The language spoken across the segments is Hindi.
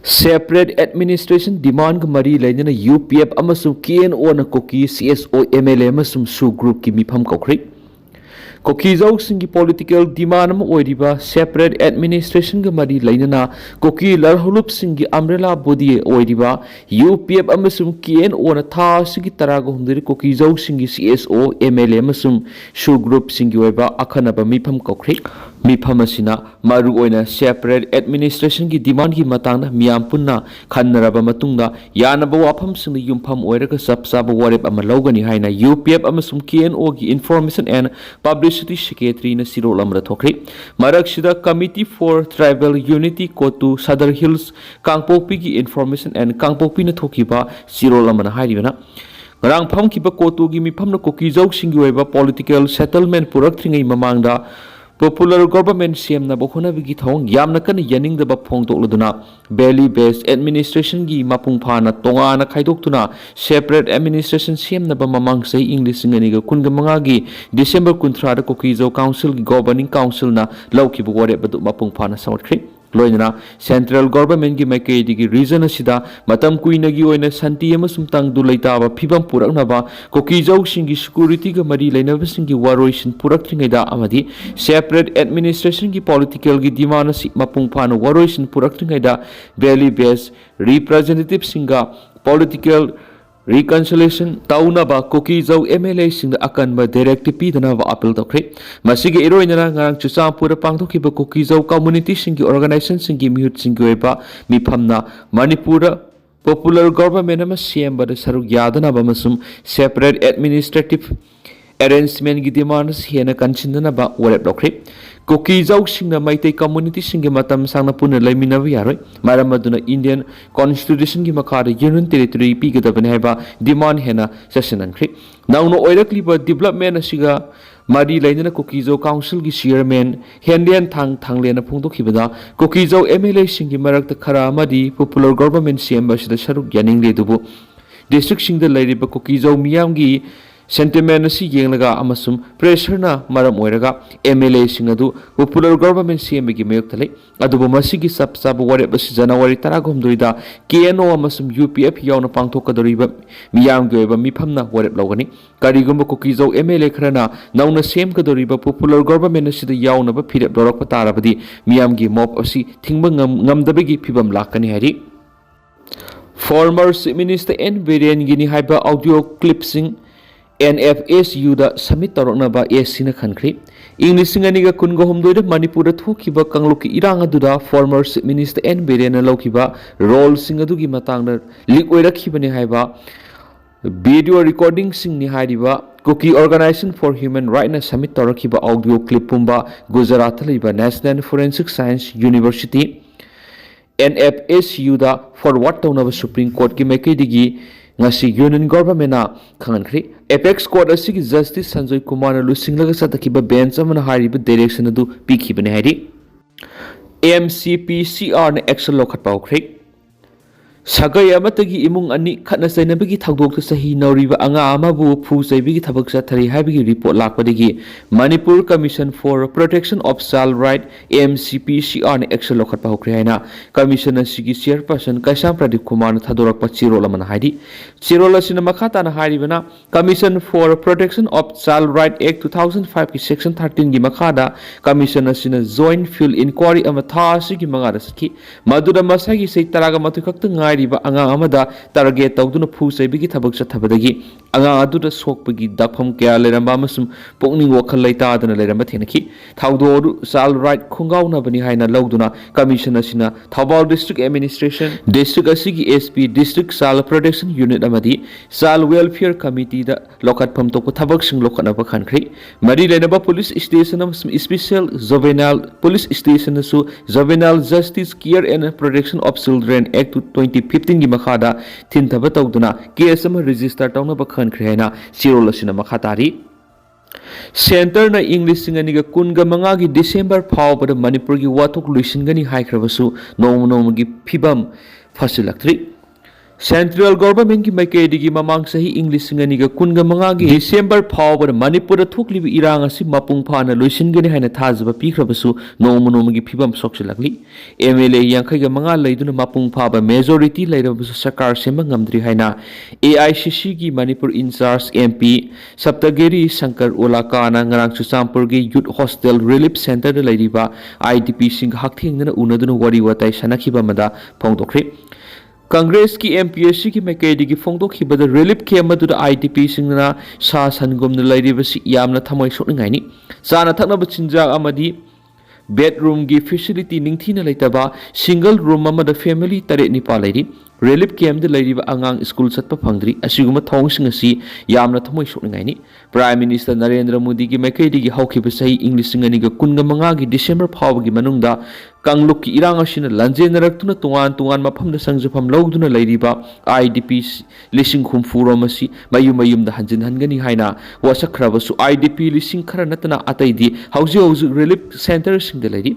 Separate administration demand mari lainana UPF amasum KNO na Kuki CSO MLA amasum su group ki mifam koukhatkhre Kuki zau singi political demand am oiriba separate administration ga mari lainana Kuki larhulup singi umbrella body oiriba UPF amasum KNO na tha singi taraga humdiri Kuki zau singi CSO MLA amasum su group singi oiba akhanaba mifam koukhatkhre mifam asina maru oina separate administration ki demand ki matangna miyam punna khannaraba matungda yanaba wafam singna yumpham oiraga sapsaba warep ama lawgani haina UPF amasum KNO ki information and publicity secretary na sirol amra thokre maraksida committee for tribal unity kotu Sadar Hills Kangpokpi ki information and Kangpokpi na thokiba sirol amana hairibana ngarang pham kiba kotu gi mifam na Kuki zau singi oiba political settlement purak thringai mamangda popular government CM na bokhona bigi thong yamna kan yaning da bapong tokladuna belly based administration gi mapung phana tonga na khaidok separate administration CM na ba mamang sei English ngani ga kunga manga gi December 13 da Kuki zau council gi governing council na lauki bu wore badu mapung phana samthri loinana central government gi maikei digi region asida matam kuina gi oina santi amasum tang du leita ba phibam purakna ba Kuki zau singi security ga mari leinaba singi waroisin purak tringaida amadi separate administration gi political gi demand si mapung phana waroisin purak tringaida valley based representative singa political reconciliation taunaba Kuki zau MLA singa akanba directive pidanaba appeal tokre masigi iroinana ngarang chuchampura pangthokiba Kuki zau community singi organization singi mihut singi oiba mifamna Manipura popular government ama CM bada saruk yadana ba masum separate administrative arrangement gi demand hena kanchinna ba warep dokre Kuki zau singna maitei community singi matam sangna punna laiminaba yaroi maram aduna Indian constitution gi makhada union territory pi gadabane haiba demand hena sessionankre nauno oirakliba development asiga mari lainana Kuki zau council gi chairman hendian thanglena phungdokhibada Kuki zau MLA singi marakta khara amadi popular government CM basida saruk yaning ledubu district singda lairiba Kuki zau miyam gi sentiment asi yenglaga amasum pressure na maram oiraga MLA singadu popular government CM gi mayok thalai adubu masigi sapsab warep asi January 13 da KNO amasum UPF yauna pangthokadoriba miyam gi oiba mifamna warep lawgani karigumba Kuki zau MLA khrana nauna sem kadoriba popular government asi da yauna ba phirep dorok patarabadi miyam gi mob asi thingba ngamdabegi phibam lakani hari former minister N Biren gini haiba audio clipsing NFSU da submit tarokna ba SC na khankri English singaniga kungo homdoida Manipura thukiba kangluki irang aduda former minister N Biren na laukiba role singadugi matangna leak oirakhibani haiba video recording singni hariba Kuki Organization for Human Rights na submit tarakhiba audio clip pumba Gujarat liba National Forensic Science University NFSU da forward tawnaba Supreme Court ki maikei digi ngasi union government na khankhri apex court asigi justice Sanjoy Kumar na lusinglaga satakiba bench amana hariba direction adu pikhibane hari MCPCR na action lokhat paukhrei sagai amatagi imung ani khatna sainabagi thagdok sahi nauriba anga amabu phu saibigi thabak sathari haibigi report lakpadigi Manipur Commission for Protection of Child Right MCPCR na action lokhat paukhrei haina commission asigi chairperson Kaisam Pradeep Kumar na thadorak pa chirol amana haidi chirol asina makhata na haribana Commission for Protection of Child Right Act 2005 ki section 13 gi makhada commission asina joint field inquiry ama tha asigi mangara sakhi madura masagi sei taraga mathu khakta ngai angang amada target tawduna phu saibigi thabak chathabadagi angang aduda sokpagi dakpham kya leramba amasum pokning wakhal laita adana leramba thenaki thawdo child right khungauna bani haina lawduna commission asina Thabal district administration district asigi SP district child protection unit amadi child welfare committee da lokat pham to thabak sing lokana ba khankhri mari lenaba police station amasum special juvenile police station su juvenile justice care and protection of children act 2015 gi makhada thintaba tawduna case ama register tawna ba khankhre haina sirol asina makhatari center na English singaniga kunga manga gi December phawbada Manipur gi wathok luisingani haikhrabasu nom gi phibam fasilakthri Central Government की माइकैदगी ममांग सही इंग्लिश सिंगनिगा कुनगा मंगागी December फावबद मणिपुर थोकलिबि इरांग असि मपुंग फाना लोइसिनगनि हाइना थाजबा पिख्रबसु नोमनोमगी फिबम सोक्सिलगली MLA यांखैगा मंगा लैदुना मपुंग फाबा मेजॉरिटी लैरबसु सरकार सेंबा ngamdri हाइना AICC की मणिपुर इंचार्ज MP सप्तगिरी शंकर ओलाकाना ngarang चुचामपुर की यूथ हॉस्टल रिलीफ सेंटर लैरिबा IDP सिंग हाकथेंगना उनदुना वरी वताई सनाखिबा मदा फोंदोख्रे कांग्रेस की MPSC की मैकेडी की फोंदोखिबद रिलीफ कैम्प मदुदा IDP सिंगना सा सनगुमना लैरिबसि यामना थमोय सोकनिंगाइनि चाना थकनब चिंजाक अमदि बेडरूम की फैसिलिटी निंगथीना लेतबा सिंगल रूम अमदा फैमिली तरे निपा लैरि रिलीफ कैम्प द लैरिबा आंगांग स्कूल चतपा फंगद्रि असिगुमा थोंगसिंग असि यामना थमोय सोकनिंगाइनि प्राइम मिनिस्टर नरेंद्र मोदी की मैकेडी की हौखिबा सही इंग्लिश सिंगनिगा कुनगा मंगागी डिसेंबर फावगी मनुंगदा कांगलुक की इरांग असिना लंजेनरक्तुना तोंगान तोंगान मफमदा संजफम लौदुना लैरिबा IDP लिसिंग हुमफुरोम असि मयुमयुमदा हंजिन हनगनि हाइना वासखरबसु IDP लिसिंग खरा नतना अतैदि हौजि हौजि रिलीफ सेंटर सिंग द लैरि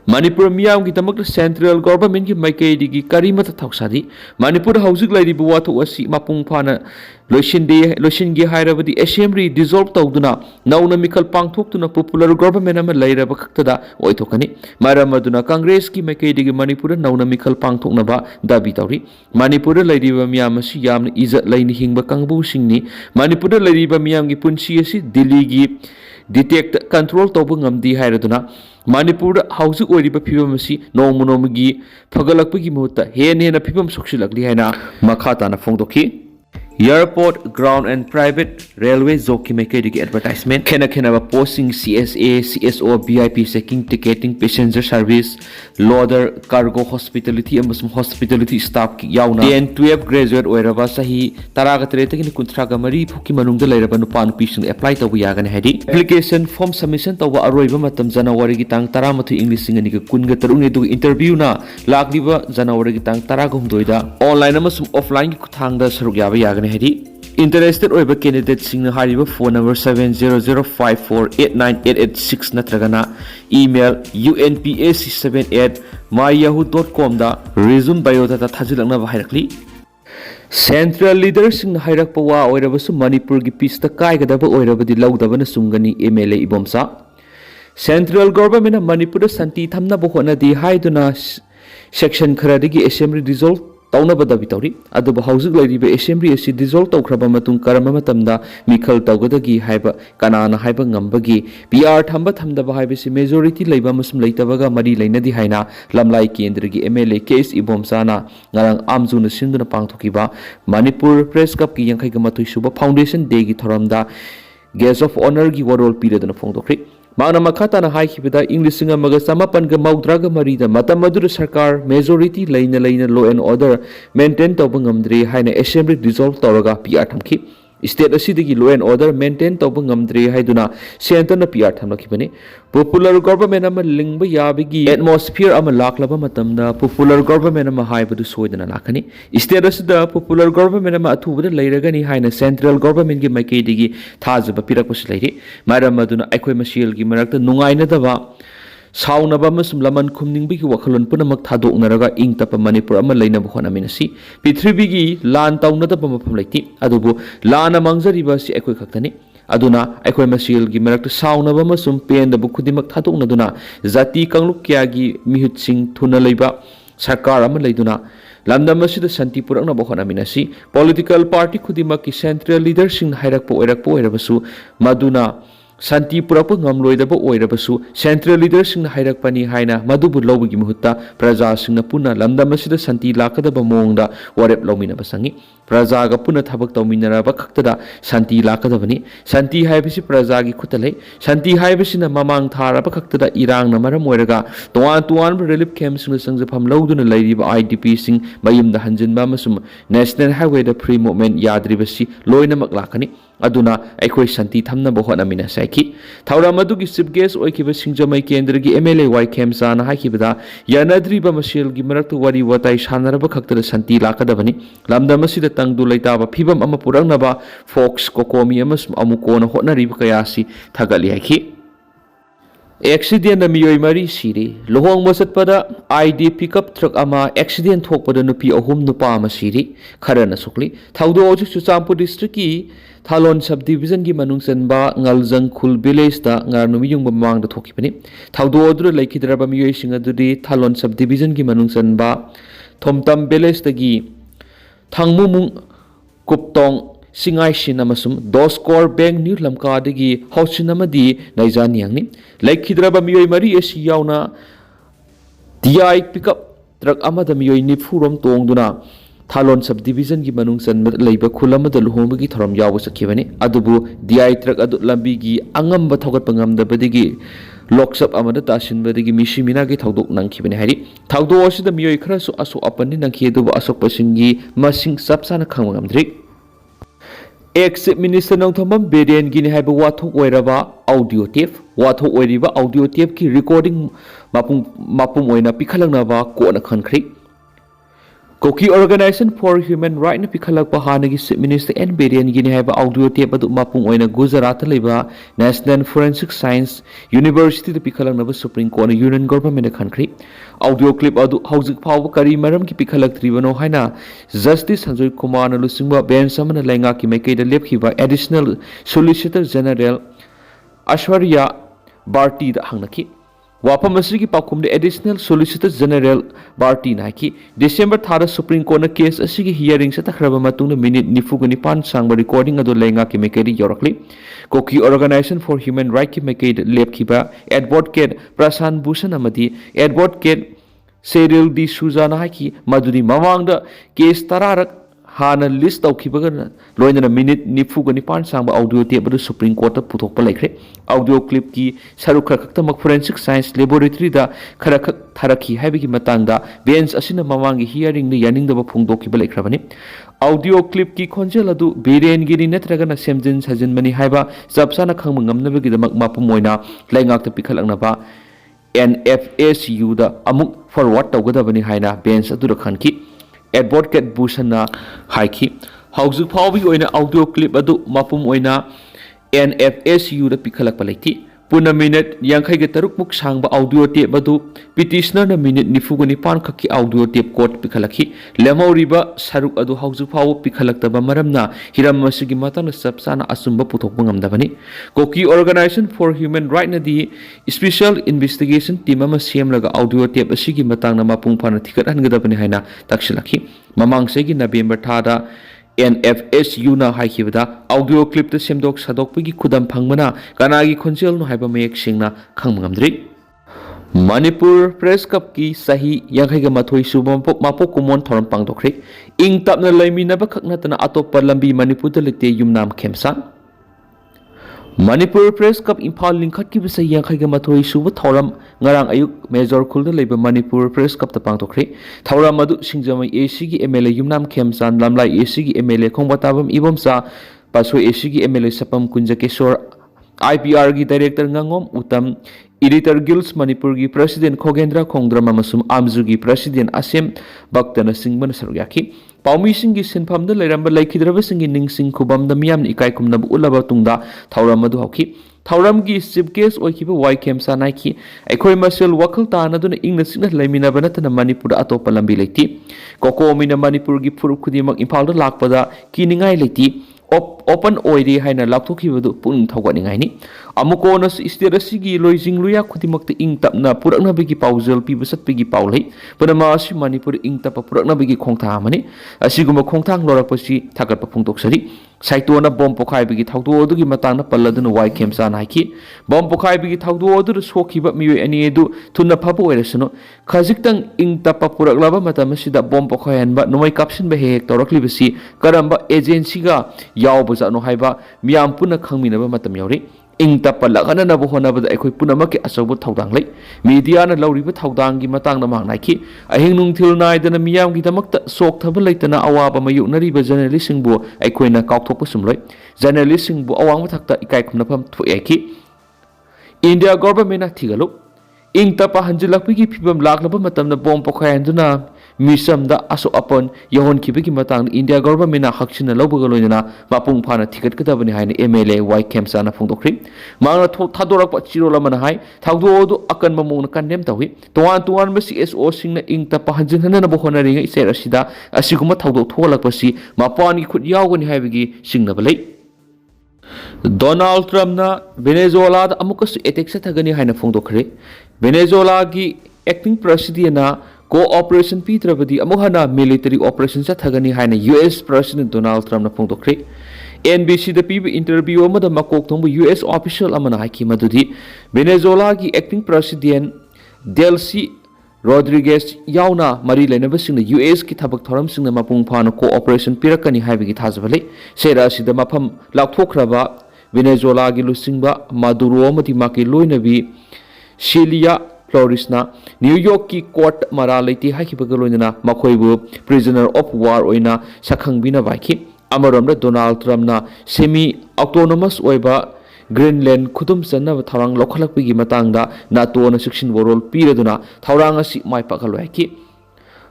मणिपुर मियाम की तमक सेंट्रल गवर्नमेंट की माइकैदी की करीमत थौसादी मणिपुर हौजिक लैरिबा वाथोक असि मपुंग फाना लोइसिनगे हाइरबदि असेंबली डिसॉल्व तौदुना नौना मिखल पांगथोक्तुना पॉपुलर गवर्नमेंट अमा लैरबा खक्तदा ओइथोकनि मरम अदुना कांग्रेस की माइकैदी की मणिपुर नौना मिखल पांगथोकनबा दाबी तौरि मणिपुर लैरिबा मियाम असि यामना इज्जत लैनि हिंगबा कांगबुसिंगनि मणिपुर लैरिबा मियाम की पुंसी असि दिल्ली की डिटेक्ट कंट्रोल तौब ngamdi हाइरदुना मणिपुर हौजिक ओइरिबा फिबम असि नोमनोमगी फगलकपगी मुहूर्त हेन फिबम सोक्सिलगली हाइना मखा ताना फोंदोखि airport ground and private railway job की मैकेडी की एडवर्टाइजमेंट खेना posting CSA CSO VIP checking ticketing passenger service loader cargo hospitality hospitality staff की याउना 10-12 ग्रेजुएट ओइरबा सही 13 कुंथ्रागा मरी फुकी मनुंगदा लैरबा नुपा नुपीसिंग अप्लाई तौबा यागने हाइदि एप्लीकेशन फॉर्म सबमिशन तौबा अरोइबा मतम जनवरी की तांग 13 इंग्लिश सिंगनी कुनगा तरुंग दु इंटरव्यू ना लाक्लिबा जनवरी की तांग 13 दा ऑनलाइन अमसुम ऑफलाइन की खुथांगदा सरुक याबा यागने इंटरेस्टेड ओइबा कैंडिडेट सिंग हारिबा फोन नंबर 7005489886 नत्रगना ईमेल unpac78@myyahoo.com दा रिज्यूम बायोडाटा थाजिलंगना हाइरकली सेंट्रल लीडर सिंग हाइरकपा वा ओइरबसु मणिपुर की पीस कायगदबा ओइरबदि लौदबना सुंगनी MLA इबोमसा सेंट्रल गवर्नमेंट मणिपुर शांति थमनबा होनदि हाइदुना सेक्शन खरादगी असेंबली डिसॉल्व तौनब दाबी तौरी अदुबा हौजिक लैरिबा असेंबली असि डिसॉल्व तौखरबा मतुंग करम मतमदा मिखल तौगदगी हाइबा कनाना हाइबा ngambagi PR थंबा थमदबा हाइबसि मेजॉरिटी लैबा मसुम लैतबगा मरी लैनदि हाइना लमलाई केंद्र की MLA केस इबोमसाना ngarang आमजुन सिंदुना पांगथोकिबा मणिपुर प्रेस कप की यांखैगा मथुइ सुबा फाउंडेशन डे की थोरमदा गेस्ट ऑफ ऑनर की वरोल पीरदना फोंदोख्रे मांगना मखाताना हाइखिबदा इंग्लिश सिंग मग समापनगा मौद्रागा मरीदा मतम मधुर सरकार मेजॉरिटी लैना लॉ एंड ऑर्डर मेंटेन तौब ngamdre हाइना असेंबली डिसॉल्व तौरगा PR थमखि स्टेट असिदगी लॉ एंड ऑर्डर मेंटेन तौब ngamdre हाइदुना सेंटरना PR थमलखिबने पॉपुलर गवर्नमेंट अमा लिंगबा याबगी एटमॉस्फियर अमा लाखलबा मतमदा पॉपुलर गवर्नमेंट अमा हाइबदु सोइदना लाखनि स्टेट असिदा पॉपुलर गवर्नमेंट अमा अथुबदा लैरगनि हाइना सेंट्रल गवर्नमेंट की माइकैदिगी थाजबा पिरकपसि लैरि मरम अदुना अखोय मसियल की मरक्ता नुंगाइनदबा साउनबा मसुम लमन खुमनिंगबिगी वखलोन पुनमक थादोकनरगा इंग तप मणिपुर अमा लैनब होनामिनसि पृथ्वीगी लान तौनदबा मफम लैति अदुबु लान मांगजरिबासि अखोय खक्तनि अदुना अखोय मसियल की मरक्ता साउनबा मसुम पेंदबु खुदिमक थादोकनदुना जाति कांगलुक क्यागी मिहुतसिंग थुना लैबा सरकार अमा लैदुना लंदम असिदा शांति पुरकनब होनामिनसि पॉलिटिकल पार्टी खुदिमक की सेंट्रल लीडरसिंग हाइरकपो ओइरकपो मदुना शांति पुरप ngamloidaba oirabasu सेंट्रल लीडरसिंग हाइरकपनी हाइना मदुबु लौबगी मुहुत्ता प्रजासिंग पुना लंदम असिदा शांति लाकदबा मोंगदा वरेप लौमिनबा संगी प्रजागा पुना थबक तौमिनरबा खक्तदा शांति लाकदबनी शांति हाइबसि प्रजागी खुतलै शांति हाइबसिना ममांग थारबा खक्तदा इरांगना मरम ओइरगा तोआन रिलीफ कैम्पसिंग संगजफम लौदुना लैरिबा IDP सिंग मयुमदा हंजिनबा मसुम नेशनल हाईवे द फ्री मूवमेंट याद्रिबसि लोइनमक लाकनी अदुना अखोय शांति थमनबा होनामिना साइखि थौराम अदुगी चीफ गेस्ट ओइखिबा सिंजमई केंद्र की MLA वाई खेमसाना हाइखिबदा यानद्रिबा मसेल की मरक्त वरी वताई सानरबा खक्तदा शांति लाकदबनी लमदम असिदा तंगदु लैताबा फिबम अमा पुरंगनबा फोक्स कोकोमी अमसुम अमुकोना होटनरिबा कयासी थगली हाइखि एक्सीडेंट मियोई मरी सिरे लुहोंग मसटपदा आईडी पिकअप ट्रक अमा एक्सीडेंट थोकपदा नुपी अहुम नुपा अमा सिरे खरना सुकली थाउदो ओजु चुचामपुर डिस्ट्रिक्ट की थालोन सब डिवीजन की मनुंग चनबा ngalzang khul village da ngar numi yung mamang da thokipani थाउदो ओदुर लैखिद्रबा मियोई सिंग अदुदि थालोन सब डिवीजन की मनुंग चनबा थोमतम village दगी थांगमुमुंग कुपतोंग सिंगाई सिनमसुम दोस्कोर बैंक न्यू लमकादगी हौसिनमदी नाइजानियांगनी लैखिद्रबा मियोई मरी एसी यावना DI पिकअप ट्रक अमदा मियोई निफुरोम तोंगदुना थालोन सब डिवीजन की मनुंग चनबद लैबा खुलमदा लुहोंबगी थरम याव सखिबनी अदुबु DI ट्रक अदु लंबीगी अंगंब थौगतपा ngamdabadigi लोकसभ अमदा तासिनबदगी मिसिमिनागी थौदोक नंखिबनी हारि थौदो असिदा मियोई खरसु असो अपनि नंखि अदुबु असोकपसिंगी मसिंग सबसाना खंग ngamdri एक्स मिनिस्टर नौथमम बिरेन गिनी हaiba wathok oiraba audio tape wathok oiriba audio tape की recording mapum oina pikhalangnaba kona khankhri Kuki Organization for Human Rights pikhalakpa hanagi Chief Minister N Biren Guinea haiba audio tape adu mapum oina Gujarat leba National Forensic Science University da pikhalangnaba Supreme Court Union Government khankhri audio clip adu hauzik phawba kari maram ki pikhalaktribano haina Justice Sanjoy Kumar na lusingba bench amana lainga ki maikei da lepkhiba Additional Solicitor General Ashwarya Bharti da hangnaki वाफम की पाकुम एडिशनल सोलिसिटर जनरल बार्टी नाकी डिसेंबर थारा सुप्रीम कोर्ट केस की हियरिंग से तखरब मिनिट निफुग निपान सांग रिकॉर्डिंग लेंगा की मेकैद यौरकली कोकी ऑर्गेनाइजेशन फॉर ह्यूमन राइट की मेकैद लेपखिबा advocate Prashant Bhushan advocate Cheryl D'Souza नाकी मधुदी मवांग केस तरारक हाना लिस्ट तौखिबगा लोइना मिनिट निफुग निपान सांग ऑडियो टेप सुप्रीम कोर्ट पुथोकपा लेख्रे ऑडियो क्लिप की सरुख खरखतमक फोरेंसिक साइंस लेबोरेटरी दा खरखक थरखी हाइबगी मतंगदा बेंच असिना मवांगी हियरिंग ने यानिंगदबा फोंदोखिबा लेख्रबनी ऑडियो क्लिप की खोंजेल अदु बिरेन गिनी नत्रगना सेमजिन सजिनबनी हाइबा सबसाना खंग ngamnabagidamak mapum oina laingak ta pikhalaknaba NFSU दा अमुक फॉरवर्ड तौगदबनी हाइना बेंच अदुरा खनकी एडवोकेट भूषण हाइकी हौजुक फाउबी ओइना ऑडियो क्लिप अदु मपुम ओइना NFSU दा पिखलक पलैति पुना मिनिट यांखै के तरुक मुक सांगबा ऑडियो टेप अदु पिटिशनर ना मिनिट निफुग निपान खकी ऑडियो टेप कोर्ट पिखलखी लेमौरिबा सरुक अदु हौजुक फाउ पिखलक्तबा मरमना हिरम मसिगी मतन सबसाना असुंबा पुथोकबा ngamdabani कोकी ऑर्गेनाइजेशन फॉर ह्यूमन राइट नदी स्पेशल इन्वेस्टिगेशन टीम अमा सेमलगा ऑडियो टेप असिगी मतंगना मपुंग फाना थिकत हनगदबनी हाइना तक्सिलखी ममांगसेगी नवेम्बर थादा NFSU ना हाइखिबदा ऑडियो क्लिप द सेमदोक सदोकपगी खुदम फंगमना कनागी खोंजेल नो हाइबा मयेक सिंगना खंगमंगद्रि मणिपुर प्रेस कप की सही यांखैगा मथोई सुबम मापो कुमोन थोरम पांगदोख्रे इंग तपना लैमिनबा खकनतना अतोप्पा लंबी मणिपुर द लिते युमनाम खेमसा मणिपुर प्रेस कप इम्फाल लिंखत की बिसै यांखैगा मथोई सुब थौरम ngarang ayuk मेजर खुलदा लेबा मणिपुर प्रेस कप त पांगदोख्रे थौरम मदु सिंगजमै AC की MLA युमनाम खेमसान लामलाई AC की MLA खोंगबाताबम इबमसा पासो AC की MLA सपम कुंजकेश्वर IPR की डायरेक्टर ngangom उतम एडिटर गिल्स मणिपुर की प्रेसिडेंट खोगेंद्र खोंद्रम अमसुम आमजु की प्रेसिडेंट असेम भक्तन सिंगबन सरुयाखी पाउमी सिंह की सिनफाम द लैरंब लैखिद्रब सिंह निंग सिंह खुबम द मियाम इकाई खुमनब उलब तुंगदा थौरम मदु हौखी थौरम की चीफ गेस्ट ओइखिबा वाई खेमसा नाइखी अखोय मसेल वखल तानदुन इंग सिंह लैमिनब नतन मणिपुर अतोप लंबी लेति कोकोमिना मणिपुर की फुरु खुदिमक इम्फाल द लाकपदा किनिंगाई लेति ओपन ओइरे हाइना लाथोखिबदु पुंग थौगनिंगाइनि अमुकोनस स्टेट असिगी लोइजिंग लुया खुदिमक्ता इंग तपना पुरकनबगी पाउजल पिबसतपगी पाउलै पुनमासि मणिपुर इंग तप पुरकनबगी खोंथामनि असिगुम खोंथांग लोरकपसि थागतप फुंगतोक्सरि साइतोना बॉम्ब पोखाइबगी थाउदोदुगी मतांगना पल्लदुन वाइ खेमसा नाइखि बॉम्ब पोखाइबगी थाउदोदु सोखिबा मियोय अनि एदु थुना फबो ओइरसनो खजिक्तंग इंग तप पुरकलबा मतमसिदा बॉम्ब पोखायनबा नोय कापसिनबा हेक तौरकलिबसि करंबा एजेंसीगा यावबजानो हाइबा मियाम पुना खंगमिनबा मतम यावरि इंग तप लगननबो होनबदा अखोय पुनमके असौबो थौदांग लै मीडियाना लौरिबा थौदांगी मतांगना मांगनाइखि अहिंग नुंथिल नाइदना मियामगी दमक्ता सोक्थब लैतना अवाबा मयुनरिबा जर्नलिस्ट सिंगबो अखोयना काउथोकपा सुमलै जर्नलिस्ट सिंगबो अवांग मथक्ता इकाय खुमनफम थोयाखि इंडिया गवर्नमेंट थिगलो इंग तप हंजिलकपगी फिबम लागलब मतमना बॉम्ब पोखायनदुना मिसमदा असो अपन यहोन खिबगी मतंग इंडिया गवर्नमेंट हक्सिना लौबगा लोइना मापुंग फाना थिगतगदबनि हाइना एमएलए वाई खेमसाना फोंदोखरि मांगना थादोरक चिरोला मन हाइ थागदोदो अकन ममोन कन्डेम तौहि तोवान तोवान CSO सिंगना इंगता पहजनहना बहोनरिंग इसेर असिदा असिगुमा थागदो थोलकपसि मापानी खुद यावगनि हाइबगी सिंगनबा लै डोनाल्ड ट्रम्पना वेनेजुएलादा अमुकसु एटेक सथगनि हाइना फोंदोखरि वेनेजुएलागी एक्टिंग प्रेसिडेंटना कोऑपरेशन पीत्रबदी अमुहना मिलिटरी ऑपरेशन सथगनि हाइना US प्रेसिडेंट डोनाल्ड ट्रम्पना फोंदोखरि NBC द पीब इंटरव्यू अमदा मकोक थोंबु US ऑफिशियल अमना हाइकी मदुदी वेनेजुएलागी एक्टिंग प्रेसिडेंट डेल्सी रोड्रिगेज यावना मरी लेनबसिंग US की थबक थोरमसिंग मपुंग फाना कोऑपरेशन पिरकनि हाइबगी थाजबले सेरा सिद मफम लाक्थोखरबा वेनेजुएलागी लुसिंगबा मादुरो अमदी माकी लोइनबी शिलिया फ्लोरिसना न्यूयॉर्क की कोर्ट मरा लेती हाइबग लोइना मखोइबु प्रिजनर ऑफ वार ओइना सखंगबिना बाइखि अमरमदा डोनाल्ड ट्रम्पना सेमी ऑटोनोमस ओइबा ग्रीनलैंड खुदुम चन्नब थौरांग लौखलकपगी मतंगदा नाटोना सिक्सिन वरोल पीरदुना थौरांग असि माइ पाखलवाइखि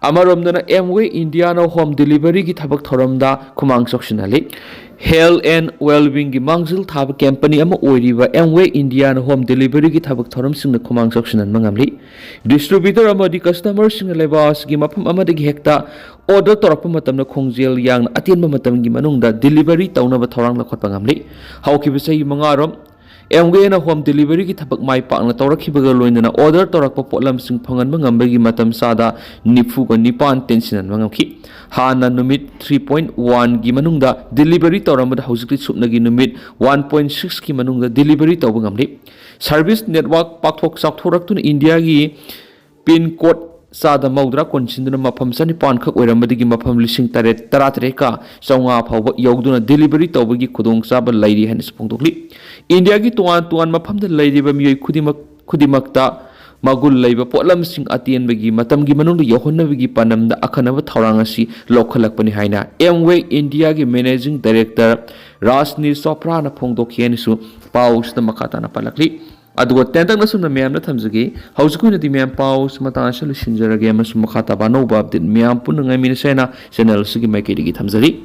अमरमदना एमवे इंडियाना होम डिलीवरी की थबक थौरमदा खुमांग सोक्सिनले हेल्थ एंड वेलबींग की मांगजिल थाब कंपनी अमा ओइरिबा एमवे इंडियाना होम डिलीवरी की थबक थौरमसिंग खुमांग सोक्सिनन मंगमली डिस्ट्रीब्यूटर अमदी कस्टमर सिंग लेबास की मफम अमदगी हेक्ता ऑर्डर तोरप मतमना खोंजेल यांग अतेनबा मतमगी मनुंगदा डिलीवरी तौनबा थौरांग लखोटपा ngamli हौखिबसै मंगारोम एमवेना होम डिलीवरी की थबक माइ पाकना तौरखिबगा लोइनना ऑर्डर तौरक पोटलमसिंग फंगनबा ngambagi matam sada 94 tensinan mangamki हाना नुमित 3.1 की मनुंगदा डिलीवरी तौरमदा हौजिकति सुपनगी नुमित 1.6 की मनुंगदा डिलीवरी तौबा ngamli सर्विस नेटवर्क पाकथोक साकथोरक्तुन इंडिया की पिन कोड सादा मौद्रा कोनसिंदुना मफम सनिपान खक ओइरमबदगी मफम लिसिंग तरेत तरातरे का चौंगा फावबा यौदुना डिलीवरी तौबगी खुदोंग चाबा लैरि हन स्पोंगदोगली इंडिया की तोआन मफमदा लैरिबा मियोय खुदिमक्ता magul laiba potlam sing atien bagi matam gi manung yohonna bagi panam da akhanaba thauranga si lokhalak pani haina Amway India gi managing director Rasni Chopra na phongdokhian su paus na makata na palakli adugo tentang na sumna miyam na thamjagi hausiku na di miyam paus mata solution jarage ama su makata ba no ba update miyam punna ngai min sena channel su gi mai ke digi thamjari